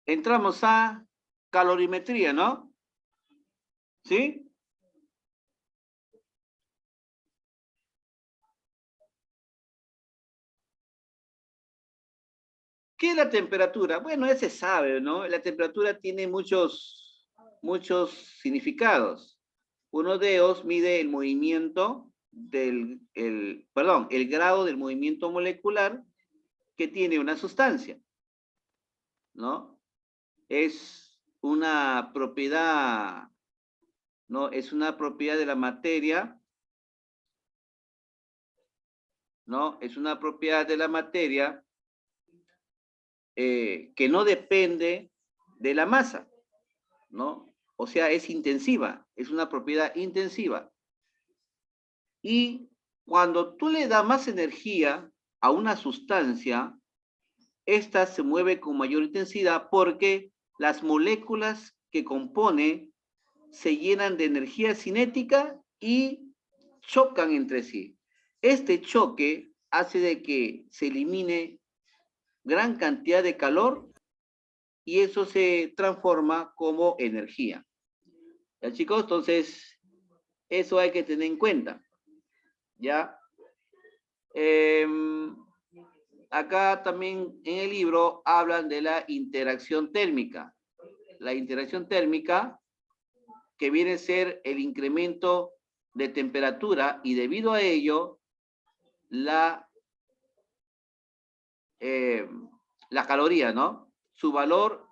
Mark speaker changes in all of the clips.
Speaker 1: entramos a calorimetría, ¿no? ¿Sí? ¿Qué es la temperatura? Bueno, ya se sabe, ¿no? La temperatura tiene muchos significados. Uno de ellos mide el movimiento el grado del movimiento molecular que tiene una sustancia, ¿no? Es una propiedad, ¿no? Es una propiedad de la materia, ¿no? Es una propiedad de la materia que no depende de la masa, ¿no? O sea, es intensiva, es una propiedad intensiva. Y cuando tú le das más energía a una sustancia, esta se mueve con mayor intensidad porque las moléculas que compone se llenan de energía cinética y chocan entre sí. Este choque hace de que se elimine gran cantidad de calor y eso se transforma como energía. ¿Ya, chicos? Entonces, eso hay que tener en cuenta. ¿Ya? Eh, acá también en el libro hablan de la interacción térmica. La interacción térmica, que viene a ser el incremento de temperatura y debido a ello, la, eh, la caloría, ¿no? Su valor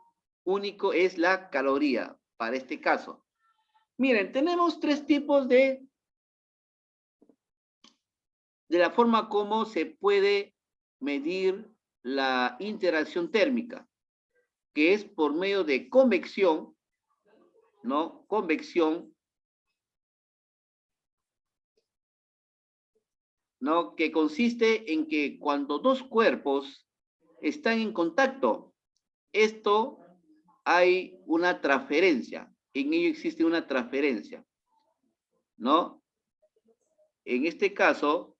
Speaker 1: único es la caloría, para este caso. Miren, tenemos tres tipos de la forma como se puede medir la interacción térmica, que es por medio de convección, ¿no? Convección, ¿no? Que consiste en que cuando dos cuerpos están en contacto, esto hay una transferencia, en ello existe una transferencia, ¿no? En este caso,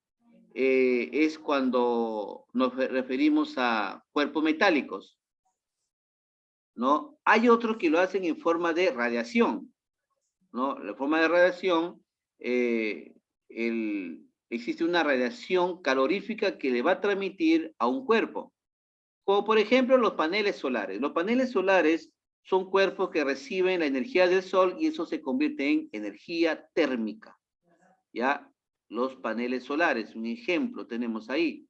Speaker 1: es cuando nos referimos a cuerpos metálicos, ¿no? Hay otros que lo hacen en forma de radiación, ¿no? La forma de radiación, existe una radiación calorífica que le va a transmitir a un cuerpo, como por ejemplo los paneles solares. Los paneles solares son cuerpos que reciben la energía del sol y eso se convierte en energía térmica, ¿ya? Los paneles solares, un ejemplo tenemos ahí.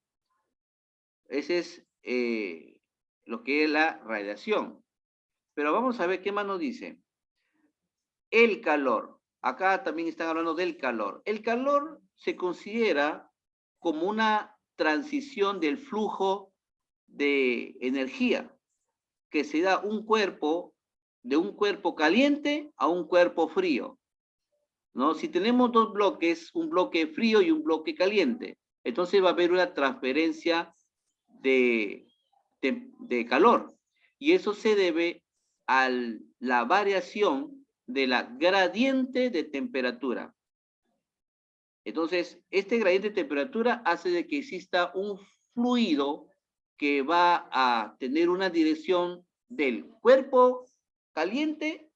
Speaker 1: Ese es lo que es la radiación. Pero vamos a ver qué más nos dice. El calor. Acá también están hablando del calor. El calor se considera como una transición del flujo de energía que se da de un cuerpo caliente a un cuerpo frío, ¿no? Si tenemos dos bloques, un bloque frío y un bloque caliente, entonces va a haber una transferencia de, de calor. Y eso se debe a la variación de la gradiente de temperatura. Entonces, este gradiente de temperatura hace de que exista un fluido que va a tener una dirección del cuerpo caliente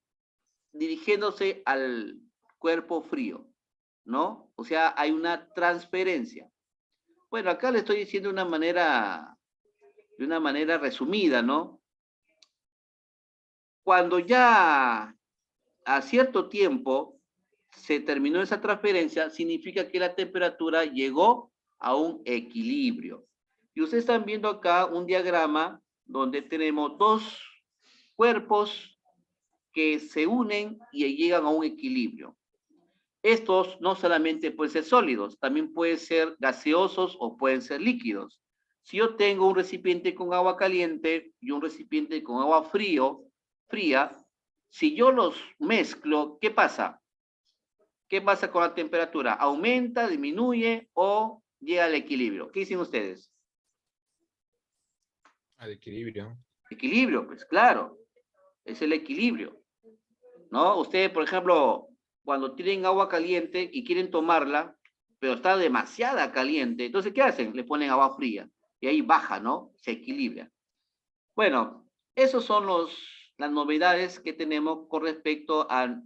Speaker 1: dirigiéndose al cuerpo frío, ¿no? O sea, hay una transferencia. Bueno, acá le estoy diciendo de una manera resumida, ¿no? Cuando ya a cierto tiempo se terminó esa transferencia, significa que la temperatura llegó a un equilibrio. Y ustedes están viendo acá un diagrama donde tenemos dos cuerpos que se unen y llegan a un equilibrio. Estos no solamente pueden ser sólidos, también pueden ser gaseosos o pueden ser líquidos. Si yo tengo un recipiente con agua caliente y un recipiente con agua fría, si yo los mezclo, ¿qué pasa? ¿Qué pasa con la temperatura? ¿Aumenta, disminuye o llega al equilibrio? ¿Qué dicen ustedes?
Speaker 2: Al equilibrio.
Speaker 1: Equilibrio, pues claro, es el equilibrio, ¿no? Ustedes, por ejemplo, cuando tienen agua caliente y quieren tomarla, pero está demasiada caliente, entonces, ¿qué hacen? Le ponen agua fría y ahí baja, ¿no? Se equilibra. Bueno, Esos son las novedades que tenemos con respecto al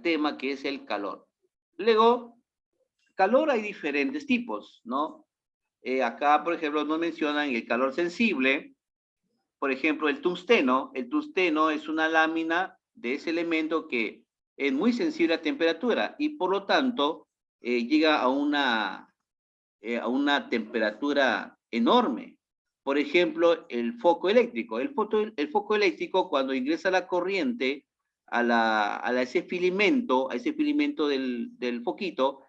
Speaker 1: tema que es el calor. Luego, calor hay diferentes tipos, ¿no? Acá, por ejemplo, nos mencionan el calor sensible, por ejemplo, el tungsteno. El tungsteno es una lámina de ese elemento que es muy sensible a temperatura y por lo tanto llega a una temperatura enorme. Por ejemplo, el foco eléctrico. El foco eléctrico cuando ingresa la corriente a ese filamento del foquito,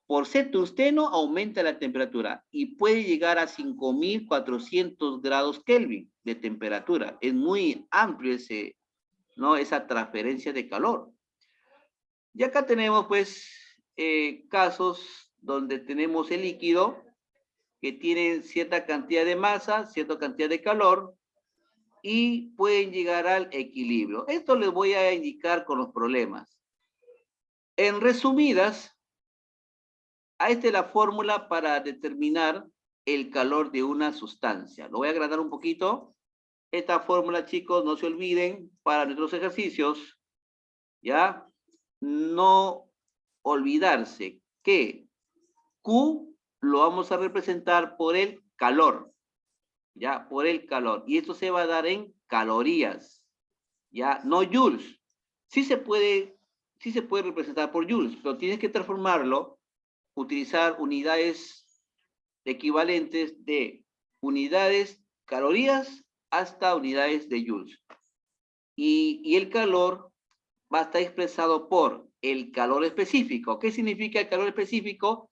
Speaker 1: por ser tungsteno aumenta la temperatura y puede llegar a 5.400 grados Kelvin de temperatura. Es muy amplio ¿no? Esa transferencia de calor. Y acá tenemos pues casos donde tenemos el líquido que tiene cierta cantidad de masa, cierta cantidad de calor y pueden llegar al equilibrio. Esto les voy a indicar con los problemas. En resumidas, esta es la fórmula para determinar el calor de una sustancia. Lo voy a agrandar un poquito. Esta fórmula, chicos, no se olviden para nuestros ejercicios, ¿ya? No olvidarse que Q lo vamos a representar por el calor, ¿ya? Por el calor. Y esto se va a dar en calorías, ¿ya? No joules. Sí se puede representar por joules, pero tienes que transformarlo, utilizar unidades equivalentes de unidades calorías hasta unidades de joules. Y el calor va a estar expresado por el calor específico. ¿Qué significa el calor específico?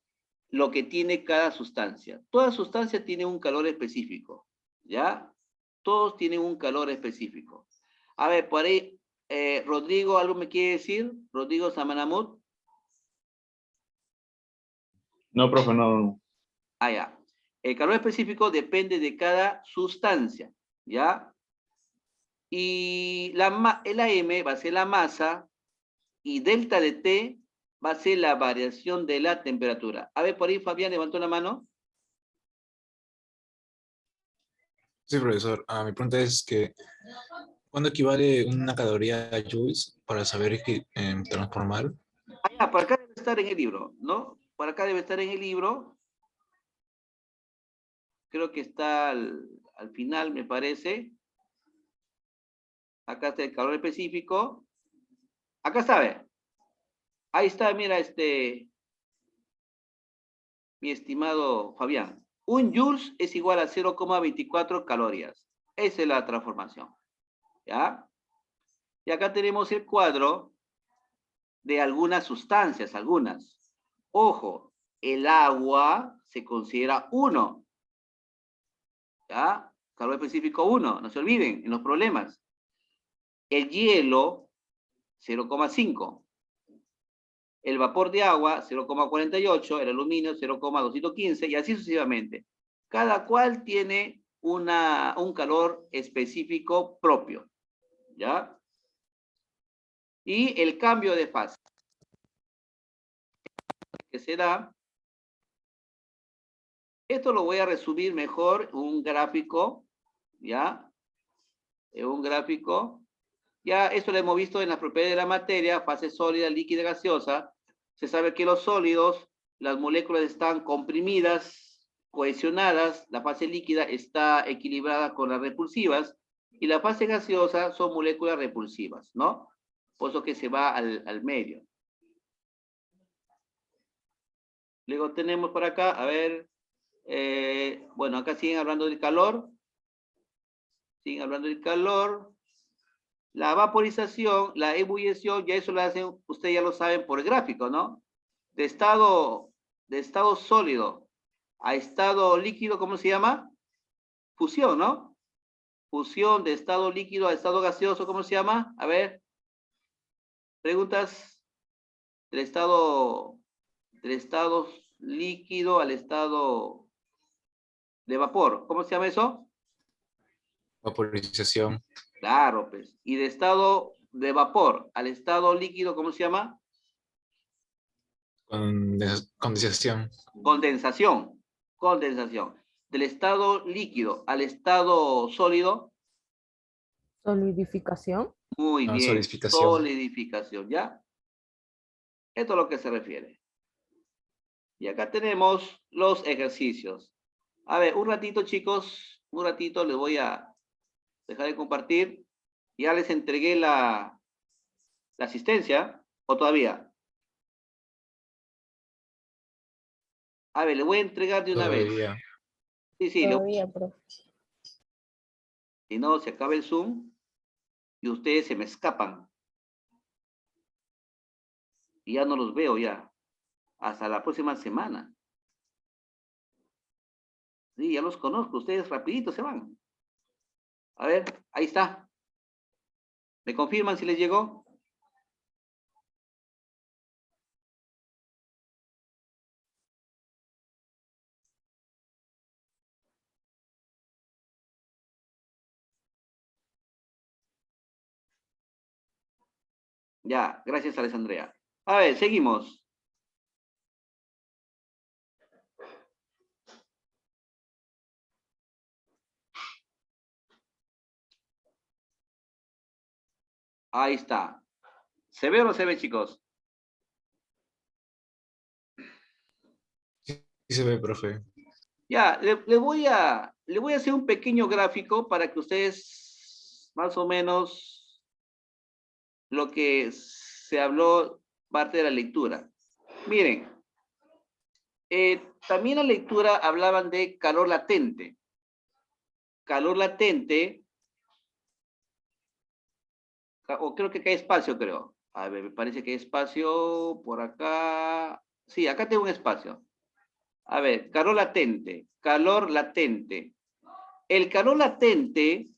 Speaker 1: Lo que tiene cada sustancia. Toda sustancia tiene un calor específico, ¿ya? Todos tienen un calor específico. A ver, por ahí, Rodrigo, ¿algo me quiere decir? Rodrigo Samanamut.
Speaker 2: No, profe, no.
Speaker 1: Ah, ya. El calor específico depende de cada sustancia, ¿ya? Y la M va a ser la masa y delta de T va a ser la variación de la temperatura. A ver, por ahí Fabián levantó la mano.
Speaker 3: Sí, profesor. Mi pregunta es que, ¿cuándo equivale una caloría a joules para saber que transformar?
Speaker 1: Ah, ya, por acá debe estar en el libro, ¿no? Por acá debe estar en el libro. Creo que está al final, me parece. Acá está el calor específico. Acá está, a ver. Ahí está, mira, mi estimado Fabián. Un joules es igual a 0,24 calorías. Esa es la transformación. ¿Ya? Y acá tenemos el cuadro de algunas sustancias, algunas. Ojo, el agua se considera 1. ¿Ya? Calor específico 1, no se olviden, en los problemas. El hielo, 0,5. El vapor de agua, 0,48. El aluminio, 0,215, y así sucesivamente. Cada cual tiene un calor específico propio. ¿Ya? Y el cambio de fase, que será, esto lo voy a resumir mejor en un gráfico, ¿ya? En un gráfico. Ya esto lo hemos visto en las propiedades de la materia, fase sólida, líquida, gaseosa. Se sabe que los sólidos, las moléculas están comprimidas, cohesionadas, la fase líquida está equilibrada con las repulsivas, y la fase gaseosa son moléculas repulsivas, ¿no? Por eso que se va al medio. Luego tenemos por acá, a ver, bueno, acá siguen hablando del calor. Siguen hablando del calor. La vaporización, la ebullición, ya eso lo hacen, ustedes ya lo saben por el gráfico, ¿no? De estado sólido a estado líquido, ¿cómo se llama? Fusión, ¿no? Fusión de estado líquido a estado gaseoso, ¿cómo se llama? A ver, preguntas del estado líquido al estado de vapor, ¿cómo se llama eso?
Speaker 3: Vaporización.
Speaker 1: Claro, pues. Y de estado de vapor al estado líquido, ¿cómo se llama?
Speaker 3: Condensación.
Speaker 1: Condensación. Condensación. del estado líquido al estado sólido?
Speaker 4: Solidificación.
Speaker 1: Muy bien,
Speaker 3: Solidificación.
Speaker 1: solidificación, ¿ya? Esto es a lo que se refiere. Y acá tenemos los ejercicios. A ver, un ratito, chicos, un ratito les voy a dejar de compartir. Ya les entregué la asistencia, ¿o todavía? A ver, le voy a entregar de una vez.
Speaker 3: Todavía.
Speaker 1: Sí, sí,
Speaker 4: Todavía, profe.
Speaker 1: si no, se acaba el Zoom y ustedes se me escapan. Y ya no los veo ya. Hasta la próxima semana. Sí, ya los conozco. Ustedes rapidito se van. A ver, ahí está. ¿Me confirman si les llegó? Ya, gracias, Alessandria. A ver, seguimos. Ahí está. ¿Se ve o no se ve, chicos?
Speaker 3: Sí se ve, profe.
Speaker 1: Ya, le voy a hacer un pequeño gráfico para que ustedes más o menos lo que se habló parte de la lectura. Miren, también la lectura hablaban de calor latente. Calor latente, o creo que acá hay espacio, creo. A ver, me parece que hay espacio por acá. Sí, acá tengo un espacio. A ver, calor latente, calor latente. El calor latente,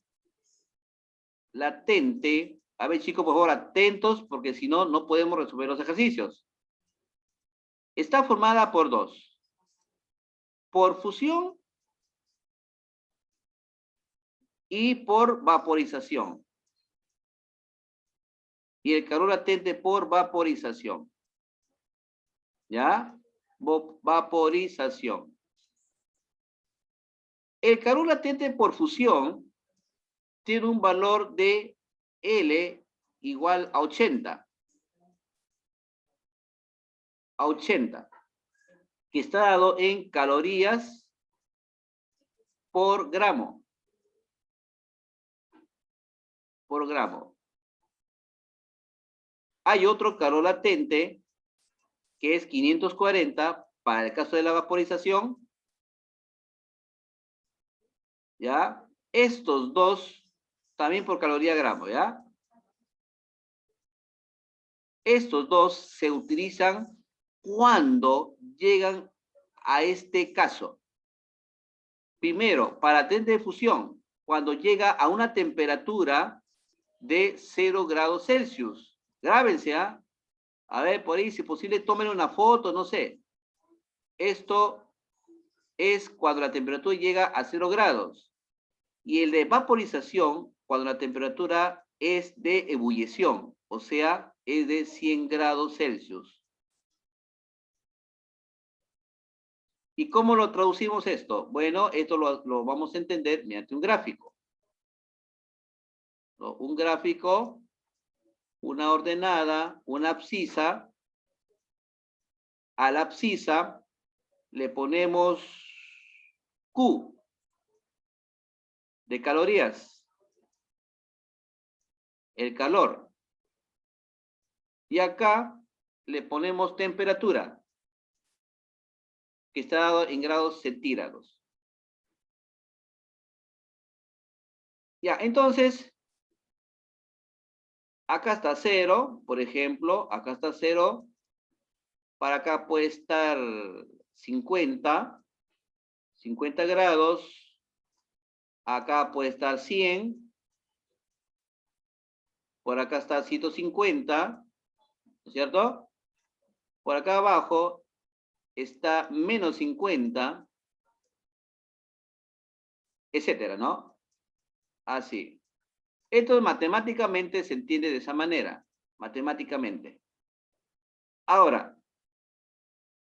Speaker 1: a ver chicos, por favor, atentos, porque si no, no podemos resolver los ejercicios. Está formada por dos. Por fusión y por vaporización. Y el calor latente por vaporización. ¿Ya? Vaporización. El calor latente por fusión tiene un valor de L igual a 80. A 80. Que está dado en calorías por gramo. Por gramo. Hay otro calor latente que es 540 para el caso de la vaporización. ¿Ya? Estos dos también por caloría gramo, ¿ya? Estos dos se utilizan cuando llegan a este caso. Primero, para latente de fusión, cuando llega a una temperatura de 0 grados Celsius. Grábense, ¿ah? A ver, por ahí, si posible, tomen una foto, no sé. Esto es cuando la temperatura llega a 0 grados. Y el de vaporización, cuando la temperatura es de ebullición, o sea, es de 100 grados Celsius. ¿Y cómo lo traducimos esto? Bueno, esto lo vamos a entender mediante un gráfico. ¿No? Un gráfico, una ordenada, una abscisa. A la abscisa le ponemos Q de calorías. El calor. Y acá le ponemos temperatura, que está dado en grados centígrados. Ya, entonces, acá está 0, por ejemplo, acá está 0, para acá puede estar 50 grados, acá puede estar 100, por acá está 150, ¿no es cierto? Por acá abajo está menos 50, etcétera, ¿no? Así. Esto matemáticamente se entiende de esa manera, matemáticamente. Ahora,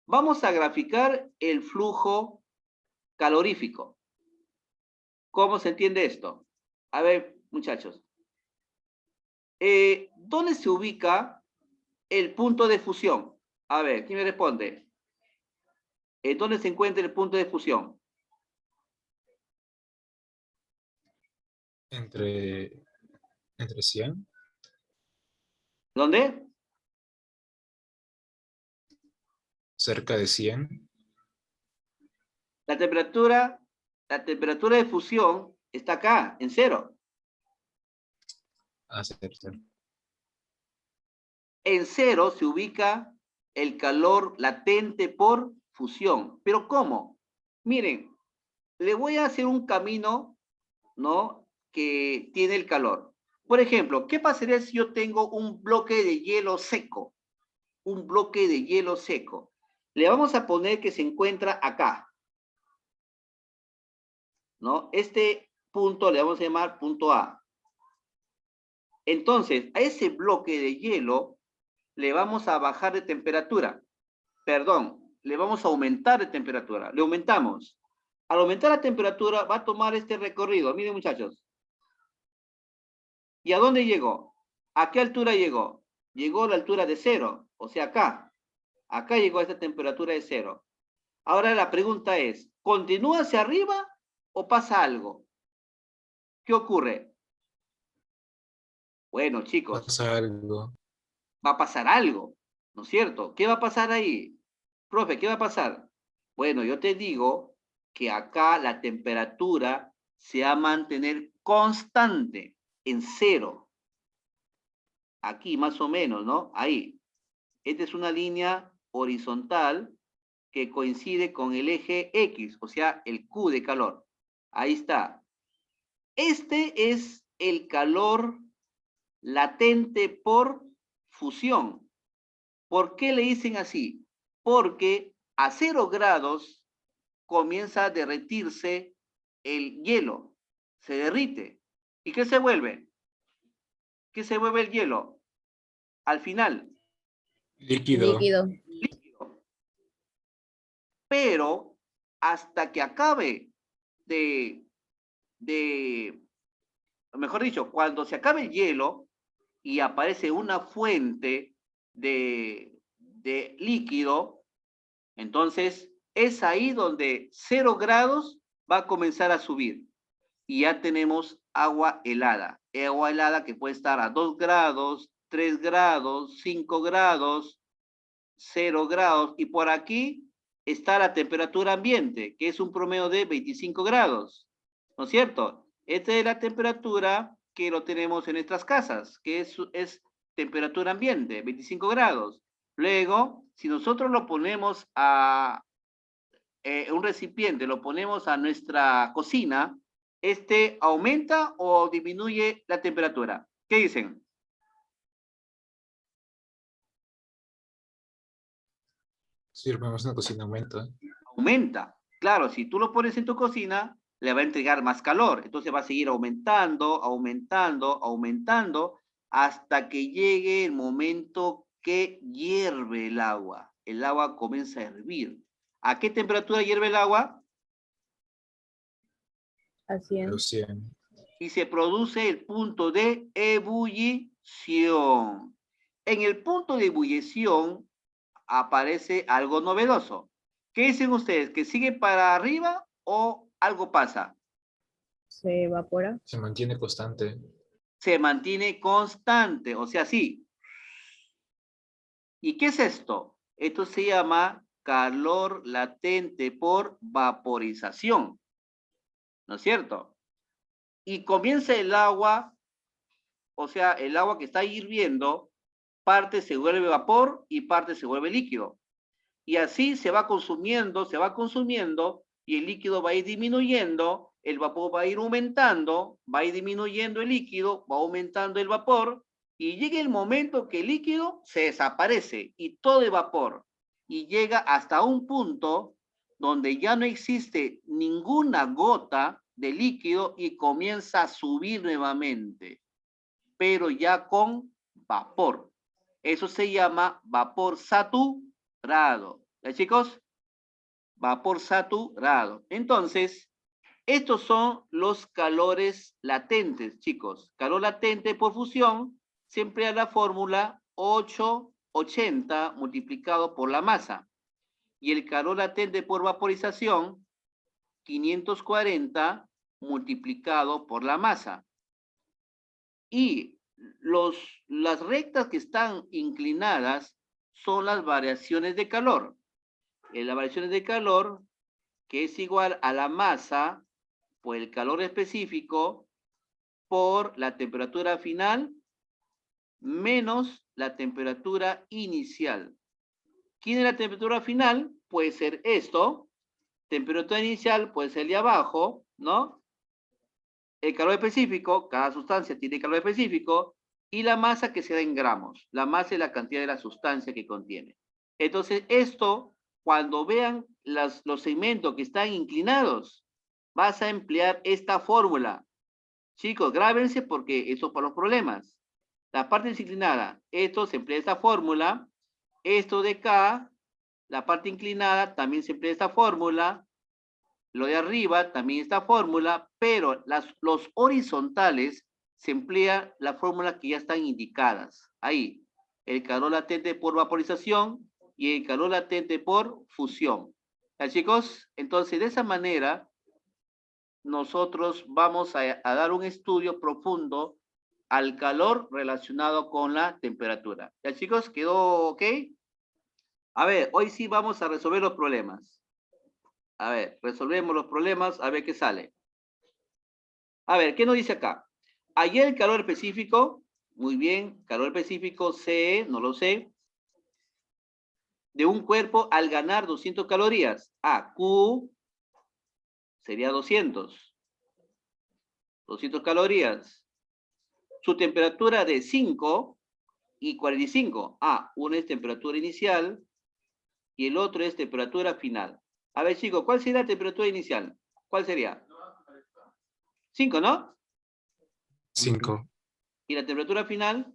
Speaker 1: vamos a graficar el flujo calorífico. ¿Cómo se entiende esto? A ver, muchachos. ¿Dónde se ubica el punto de fusión? A ver, ¿quién me responde? ¿Dónde se encuentra el punto de fusión?
Speaker 3: Entre 100.
Speaker 1: ¿Dónde?
Speaker 3: Cerca de 100.
Speaker 1: La temperatura de fusión está acá, en 0.
Speaker 3: Ah, cierto.
Speaker 1: En 0 se ubica el calor latente por fusión. ¿Pero cómo? Miren, le voy a hacer un camino, ¿no? Que tiene el calor. Por ejemplo, ¿qué pasaría si yo tengo un bloque de hielo seco? Un bloque de hielo seco. Le vamos a poner que se encuentra acá, ¿no? Este punto le vamos a llamar punto A. Entonces, a ese bloque de hielo le vamos a bajar de temperatura. Perdón, le vamos a aumentar de temperatura. Le aumentamos. Al aumentar la temperatura va a tomar este recorrido. Miren, muchachos. ¿Y a dónde llegó? ¿A qué altura llegó? Llegó a la altura de 0, o sea, acá. Acá llegó a esta temperatura de 0. Ahora la pregunta es, ¿continúa hacia arriba o pasa algo? ¿Qué ocurre? Bueno, chicos,
Speaker 3: Pasa algo.
Speaker 1: va a pasar algo, ¿no es cierto? ¿Qué va a pasar ahí? Profe, ¿qué va a pasar? Bueno, yo te digo que acá la temperatura se va a mantener constante en 0. Aquí más o menos, ¿no? Ahí. Esta es una línea horizontal que coincide con el eje X, o sea, el Q de calor. Ahí está. Este es el calor latente por fusión. ¿Por qué le dicen así? Porque a 0 grados comienza a derretirse el hielo, se derrite. ¿Y qué se vuelve? ¿Qué se vuelve el hielo? Al final,
Speaker 3: Líquido.
Speaker 1: líquido. Pero hasta que acabe de, mejor dicho, cuando se acabe el hielo y aparece una fuente de líquido, entonces es ahí donde 0 grados va a comenzar a subir. Y ya tenemos agua helada. Agua helada que puede estar a 2 grados, 3 grados, 5 grados, 0 grados. Y por aquí está la temperatura ambiente, que es un promedio de 25 grados. ¿No es cierto? Esta es la temperatura que lo tenemos en nuestras casas, que es temperatura ambiente, 25 grados. Luego, si nosotros lo ponemos a un recipiente, lo ponemos a nuestra cocina, ¿este aumenta o disminuye la temperatura? ¿Qué dicen?
Speaker 3: Si lo ponemos en la cocina aumenta.
Speaker 1: Aumenta. Claro, si tú lo pones en tu cocina, le va a entregar más calor. Entonces va a seguir aumentando, aumentando, aumentando, hasta que llegue el momento que hierve el agua. El agua comienza a hervir. ¿A qué temperatura hierve el agua?
Speaker 4: A 100.
Speaker 3: Los 100.
Speaker 1: Y se produce el punto de ebullición. En el punto de ebullición aparece algo novedoso. ¿Qué dicen ustedes? ¿Que sigue para arriba o algo pasa?
Speaker 4: Se evapora.
Speaker 3: Se mantiene constante.
Speaker 1: Se mantiene constante, o sea, sí. ¿Y qué es esto? Esto se llama calor latente por vaporización, ¿no es cierto? Y comienza el agua, o sea, el agua que está hirviendo, parte se vuelve vapor y parte se vuelve líquido. Y así se va consumiendo, y el líquido va a ir disminuyendo, el vapor va a ir aumentando, va a ir disminuyendo el líquido, va aumentando el vapor, y llega el momento que el líquido se desaparece y todo es vapor. Y llega hasta un punto donde ya no existe ninguna gota de líquido y comienza a subir nuevamente, pero ya con vapor. Eso se llama vapor saturado. ¿Ya, chicos? Vapor saturado. Entonces, Estos son los calores latentes, chicos. Calor latente por fusión se emplea la fórmula 880 multiplicado por la masa. Y el calor latente por vaporización, 540 multiplicado por la masa. Y las rectas que están inclinadas son las variaciones de calor. Las variaciones de calor, que es igual a la masa por el calor específico por la temperatura final menos la temperatura inicial. ¿Quién es la temperatura final? Puede ser esto. Temperatura inicial puede ser de abajo, ¿no? El calor específico, cada sustancia tiene calor específico, y la masa que se da en gramos. La masa es la cantidad de la sustancia que contiene. Entonces, esto, cuando vean los segmentos que están inclinados, vas a emplear esta fórmula. Chicos, grábense porque eso para los problemas. La parte inclinada, esto se emplea esta fórmula. Esto de acá, la parte inclinada, también se emplea esta fórmula. Lo de arriba, también esta fórmula, pero los horizontales se emplea la fórmula que ya están indicadas. Ahí, el calor latente por vaporización y el calor latente por fusión. ¿Ya, chicos? Entonces, de esa manera, nosotros vamos a dar un estudio profundo al calor relacionado con la temperatura. ¿Ya, chicos? ¿Quedó ok? A ver, hoy sí vamos a resolver los problemas. A ver, resolvemos los problemas, a ver qué sale. A ver, ¿qué nos dice acá? Ayer el calor específico, muy bien, calor específico C, no lo sé, de un cuerpo al ganar 200 calorías. Q sería 200. 200 calorías. Su temperatura de 5 y 45. Uno es temperatura inicial y el otro es temperatura final. A ver, chicos, ¿cuál sería la temperatura inicial? ¿Cuál sería? 5, ¿no?
Speaker 3: 5.
Speaker 1: ¿Y la temperatura final?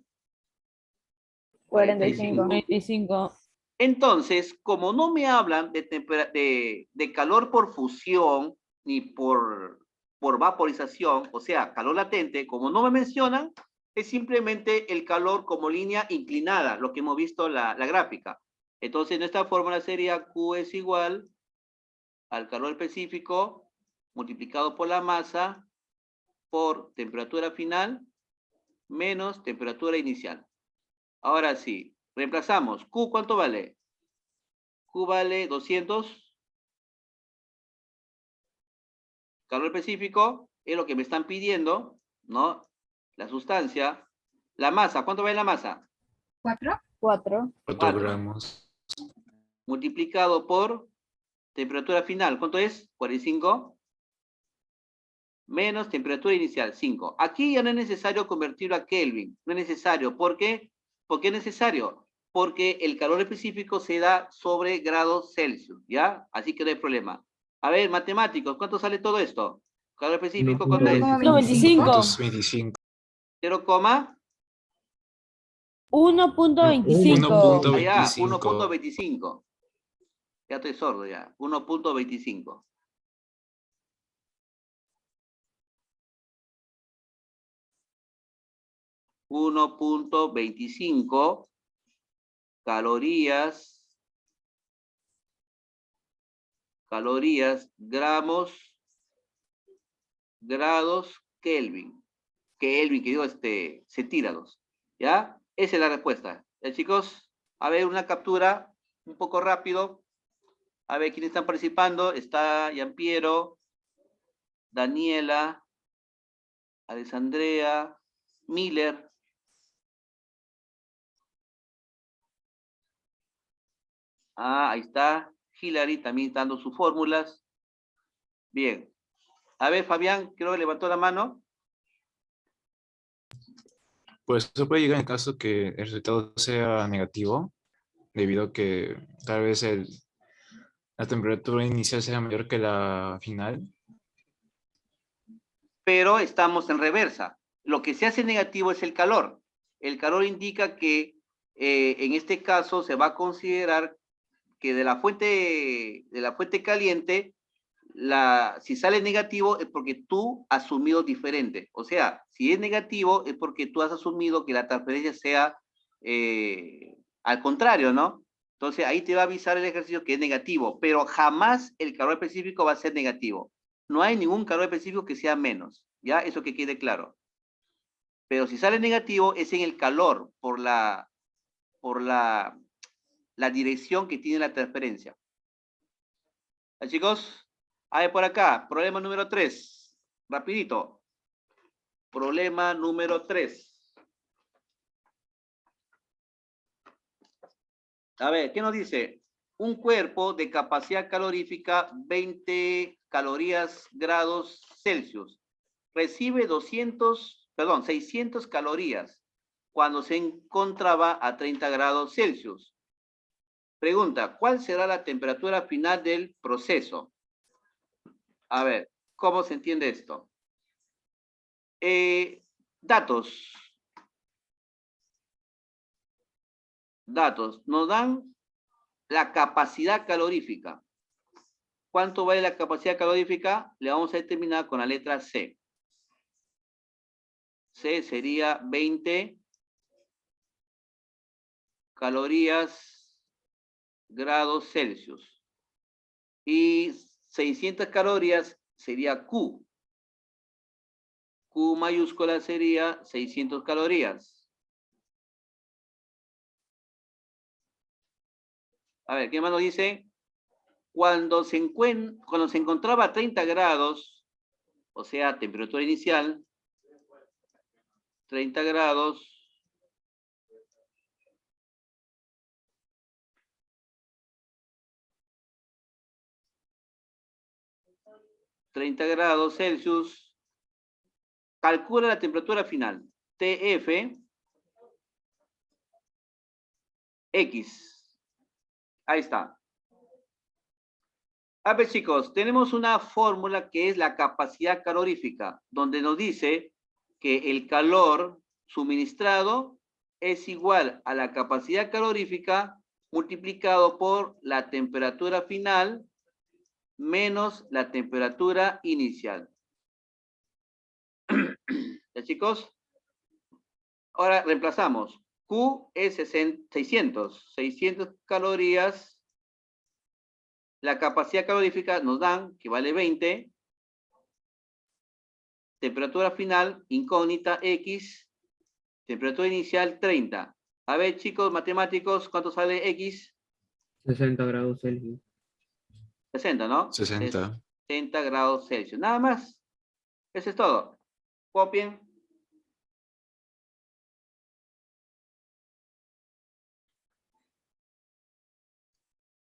Speaker 4: 45.
Speaker 5: 25.
Speaker 1: Entonces, como no me hablan de calor por fusión ni por vaporización, o sea, calor latente, como no me mencionan, es simplemente el calor como línea inclinada, lo que hemos visto en la gráfica. Entonces, nuestra fórmula sería Q es igual al calor específico multiplicado por la masa por temperatura final menos temperatura inicial. Ahora sí, reemplazamos. Q, ¿cuánto vale? Q vale 200. Calor específico es lo que me están pidiendo, ¿no? La sustancia. La masa, ¿cuánto vale la masa?
Speaker 4: 4.
Speaker 3: 4
Speaker 1: 4.
Speaker 3: gramos.
Speaker 1: Multiplicado por temperatura final. ¿Cuánto es? 45. Menos temperatura inicial, 5. Aquí ya no es necesario convertirlo a Kelvin. No es necesario. ¿Por qué? ¿Por qué es necesario? Porque el calor específico se da sobre grados Celsius, ¿ya? Así que no hay problema. A ver, matemáticos, ¿cuánto sale todo esto? Calor específico, ¿cuánto es?
Speaker 5: 1.25.
Speaker 3: 225.
Speaker 1: 0,
Speaker 5: 1.25.
Speaker 1: allá,
Speaker 3: 1.25.
Speaker 1: 1.25. Ya estoy sordo ya. 1.25. .25 calorías, gramos, grados, Kelvin. Kelvin, que digo, centígrados. ¿Ya? Esa es la respuesta. ¿Ya, chicos? A ver, una captura, un poco rápido. A ver quiénes están participando. Está Giampiero, Daniela, Alessandrea, Miller. Ahí está. Hilary también dando sus fórmulas. Bien. A ver, Fabián, creo que levantó la mano.
Speaker 3: Pues eso puede llegar en caso que el resultado sea negativo, debido a que tal vez la temperatura inicial sea mayor que la final.
Speaker 1: Pero estamos en reversa. Lo que se hace negativo es el calor. El calor indica que en este caso se va a considerar que de la fuente caliente, si sale negativo es porque tú has asumido diferente. O sea, si es negativo es porque tú has asumido que la transferencia sea al contrario, ¿no? Entonces ahí te va a avisar el ejercicio que es negativo, pero jamás el calor específico va a ser negativo. No hay ningún calor específico que sea menos, ¿ya? Eso que quede claro. Pero si sale negativo es en el calor, por la dirección que tiene la transferencia. ¿Ya, chicos? A ver, por acá, problema número 3. Rapidito. Problema número 3. A ver, ¿qué nos dice? Un cuerpo de capacidad calorífica 20 calorías grados Celsius recibe 600 calorías cuando se encontraba a 30 grados Celsius. Pregunta, ¿cuál será la temperatura final del proceso? A ver, ¿cómo se entiende esto? Datos. Nos dan la capacidad calorífica. ¿Cuánto vale la capacidad calorífica? Le vamos a determinar con la letra C. C sería 20 calorías grados Celsius. Y 600 calorías sería Q. Q mayúscula sería 600 calorías. A ver, ¿qué más nos dice? Cuando se encontraba a 30 grados, o sea, temperatura inicial, 30 grados, Celsius, calcula la temperatura final. TF X. Ahí está. A ver, chicos, tenemos una fórmula que es la capacidad calorífica, donde nos dice que el calor suministrado es igual a la capacidad calorífica multiplicado por la temperatura final menos la temperatura inicial. ¿Ya, chicos? Ahora reemplazamos. Q es 600 calorías. La capacidad calorífica nos dan que vale 20. Temperatura final, incógnita, X. Temperatura inicial, 30. A ver, chicos, matemáticos, ¿cuánto sale X?
Speaker 5: 60 grados Celsius.
Speaker 1: 60, ¿no?
Speaker 3: 60.
Speaker 1: 60 grados Celsius. Nada más. Eso es todo. Copien.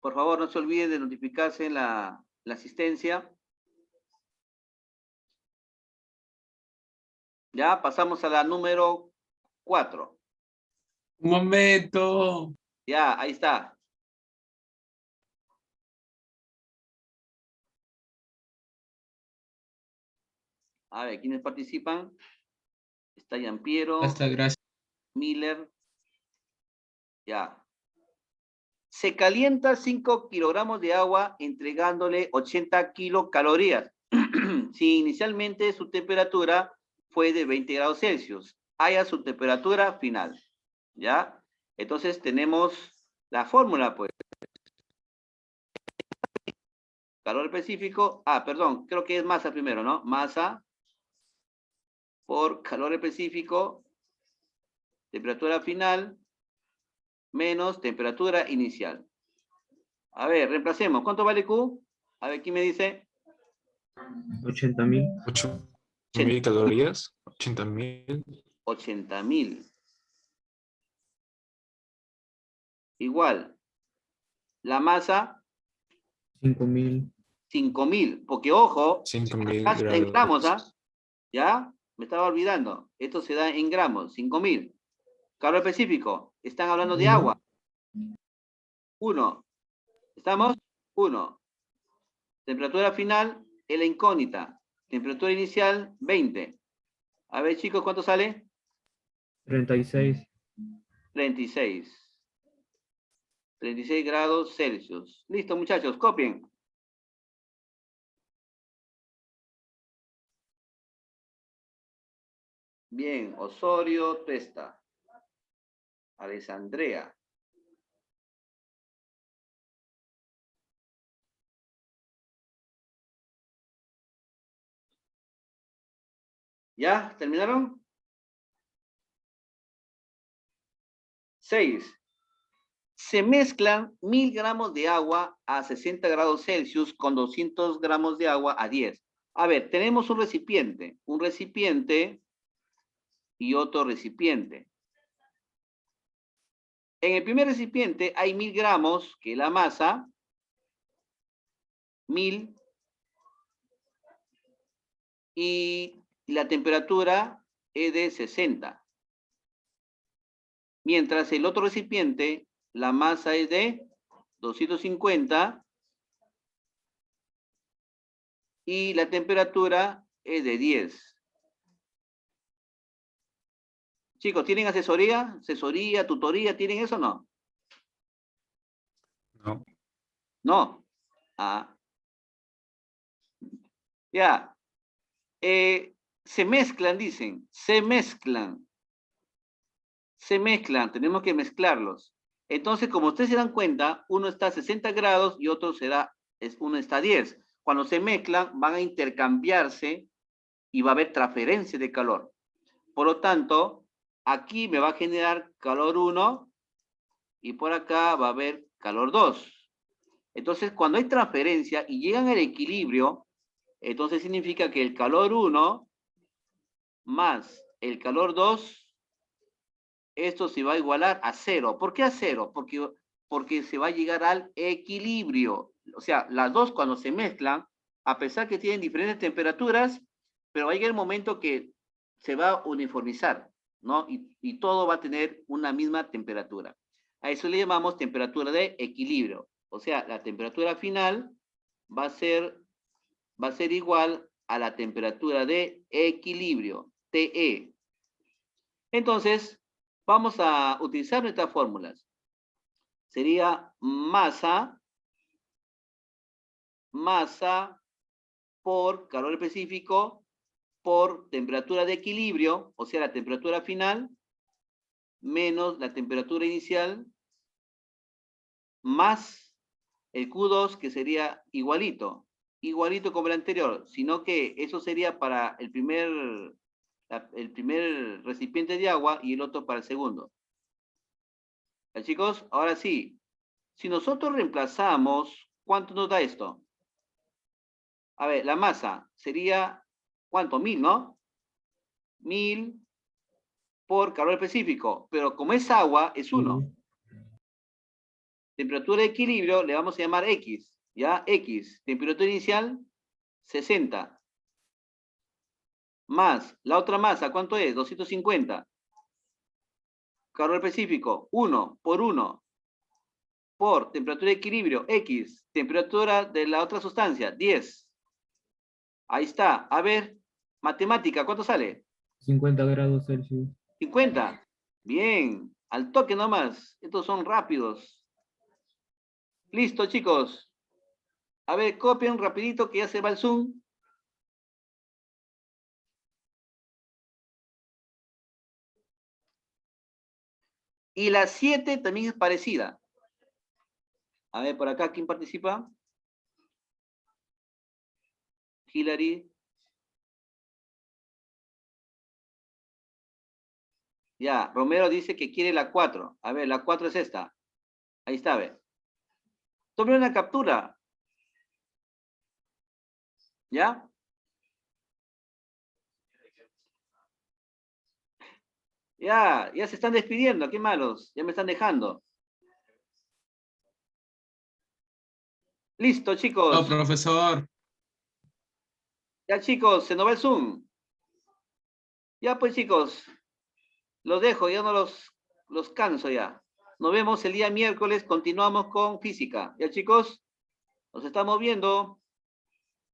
Speaker 1: Por favor, no se olviden de notificarse en la asistencia. Ya, pasamos a la número 4.
Speaker 2: Un momento.
Speaker 1: Ya, ahí está. A ver, ¿quiénes participan? Está Yampiero,
Speaker 5: Hasta gracias.
Speaker 1: Miller. Ya. Se calienta 5 kilogramos de agua entregándole 80 kilocalorías. Si inicialmente su temperatura fue de 20 grados Celsius, haya su temperatura final. ¿Ya? Entonces tenemos la fórmula, pues. Calor específico. Perdón, creo que es masa primero, ¿no? Masa por calor específico, temperatura final, menos temperatura inicial. A ver, reemplacemos. ¿Cuánto vale Q? A ver, ¿quién me dice?
Speaker 5: 80.000.
Speaker 3: 8.000 calorías. 80.000.
Speaker 1: 80.000. Igual. La masa,
Speaker 5: 5.000.
Speaker 1: 5.000. Porque, ojo,
Speaker 3: 5.000
Speaker 1: acá está en gramos, ¿ah?
Speaker 3: grados.
Speaker 1: ¿Ya? Me estaba olvidando. Esto se da en gramos, 5.000. Calor específico. Están hablando de agua. 1. ¿Estamos? 1. Temperatura final, es la incógnita. Temperatura inicial, 20. A ver, chicos, ¿cuánto sale?
Speaker 5: 36.
Speaker 1: 36. 36 grados Celsius. Listo, muchachos, copien. Bien, Osorio Testa. Alessandrea. ¿Ya? ¿Terminaron? 6. Se mezclan 1000 gramos de agua a 60 grados Celsius con 200 gramos de agua a 10. A ver, tenemos un recipiente y otro recipiente. En el primer recipiente hay 1000 gramos, que es la masa, 1000, y la temperatura es de 60. Mientras el otro recipiente, la masa es de 250 y la temperatura es de 10. Chicos, ¿tienen asesoría? ¿Asesoría, tutoría? ¿Tienen eso o no?
Speaker 3: No.
Speaker 1: No. Ah. Ya. Se mezclan, dicen. Se mezclan. Se mezclan. Tenemos que mezclarlos. Entonces, como ustedes se dan cuenta, uno está a 60 grados y otro uno está a 10. Cuando se mezclan, van a intercambiarse y va a haber transferencia de calor. Por lo tanto, aquí me va a generar calor 1 y por acá va a haber calor 2. Entonces, cuando hay transferencia y llegan al equilibrio, entonces significa que el calor 1 más el calor 2, esto se va a igualar a 0. ¿Por qué a 0? Porque se va a llegar al equilibrio. O sea, las dos cuando se mezclan, a pesar que tienen diferentes temperaturas, pero va a llegar el momento que se va a uniformizar, ¿no? Y todo va a tener una misma temperatura. A eso le llamamos temperatura de equilibrio. O sea, la temperatura final va a ser igual a la temperatura de equilibrio, TE. Entonces, vamos a utilizar nuestras fórmulas. Sería masa por calor específico por temperatura de equilibrio, o sea, la temperatura final, menos la temperatura inicial, más el Q2, que sería igualito como el anterior, sino que eso sería para el primer recipiente de agua y el otro para el segundo. ¿Ya, chicos? Ahora sí, si nosotros reemplazamos, ¿cuánto nos da esto? A ver, la masa sería, ¿cuánto? 1000, ¿no? 1000 por calor específico, pero como es agua, es 1. Temperatura de equilibrio le vamos a llamar X, ¿ya? X. Temperatura inicial, 60. Más la otra masa, ¿cuánto es? 250. Calor específico, 1 por 1. Por temperatura de equilibrio, X. Temperatura de la otra sustancia, 10. Ahí está. A ver, matemática, ¿cuánto sale?
Speaker 5: 50 grados Celsius.
Speaker 1: 50. Bien, al toque nomás. Estos son rápidos. Listo, chicos. A ver, copien rapidito que ya se va el Zoom. Y la 7 también es parecida. A ver, por acá, ¿quién participa? Hillary. Ya, Romero dice que quiere la 4. A ver, la 4 es esta. Ahí está, a ver. Tome una captura. ¿Ya? Ya se están despidiendo, qué malos. Ya me están dejando. Listo,
Speaker 2: No,
Speaker 1: chicos.
Speaker 2: profesor.
Speaker 1: Ya, chicos, se nos va el Zoom. Ya, pues, chicos. Los dejo, ya no los canso ya. Nos vemos el día miércoles, continuamos con física. Ya, chicos, nos estamos viendo.